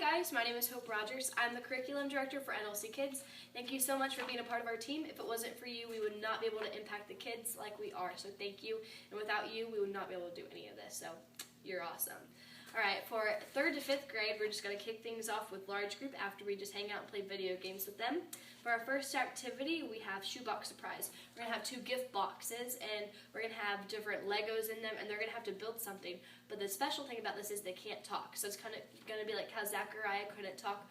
guys, my name is Hope Rogers. I'm the Curriculum Director for NLC Kids. Thank you so much for being a part of our team. If it wasn't for you, we would not be able to impact the kids like we are, so thank you. And without you, we would not be able to do any of this, so you're awesome. Alright, for 3rd to 5th grade, we're just going to kick things off with large group after we just hang out and play video games with them. For our first activity, we have shoebox surprise. We're going to have 2 gift boxes, and we're going to have different Legos in them, and they're going to have to build something. But the special thing about this is they can't talk, so it's kind of going to be like how Zachariah couldn't talk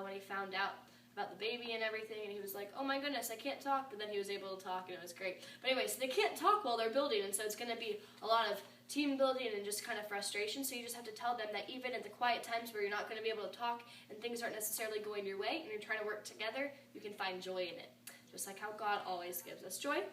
when he found out about the baby and everything, and he was like, oh my goodness, I can't talk, but then he was able to talk, and it was great. But anyway, so they can't talk while they're building, and so it's going to be a lot of team building and just kind of frustration, so you just have to tell them that even at the quiet times where you're not going to be able to talk and things aren't necessarily going your way and you're trying to work together, you can find joy in it, just like how God always gives us joy.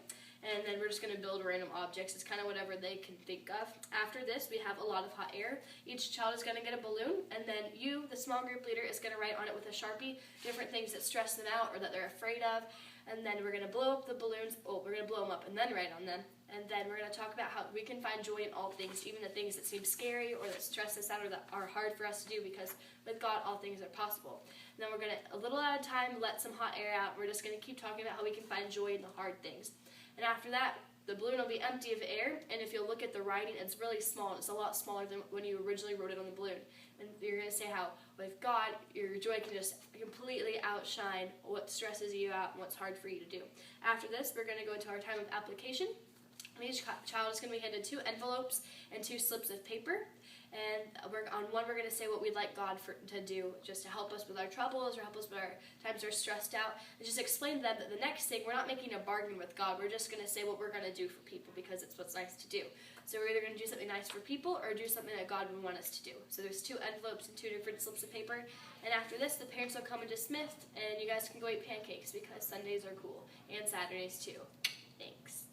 And then we're just going to build random objects. It's kind of whatever they can think of. After this, we have a lot of hot air. Each child is going to get a balloon, and then you, the small group leader, is going to write on it with a Sharpie different things that stress them out or that they're afraid of. And then we're going to blow up the balloons. Oh, we're going to blow them up and then write on them. And then we're going to talk about how we can find joy in all things, even the things that seem scary or that stress us out or that are hard for us to do, because with God, all things are possible. And then we're going to, a little at a time, let some hot air out. We're just going to keep talking about how we can find joy in the hard things. And after that, the balloon will be empty of air, and if you'll look at the writing, it's really small. It's a lot smaller than when you originally wrote it on the balloon. And you're going to say how, with God, your joy can just completely outshine what stresses you out and what's hard for you to do. After this, we're going to go into our time of application. Each child is going to be handed 2 envelopes and 2 slips of paper. And on one, we're going to say what we'd like God to do, just to help us with our troubles or help us with our times we're stressed out. And just explain to them that the next thing, we're not making a bargain with God. We're just going to say what we're going to do for people because it's what's nice to do. So we're either going to do something nice for people or do something that God would want us to do. So there's 2 envelopes and 2 different slips of paper. And after this, the parents will come and dismiss, and you guys can go eat pancakes because Sundays are cool, and Saturdays too. Thanks.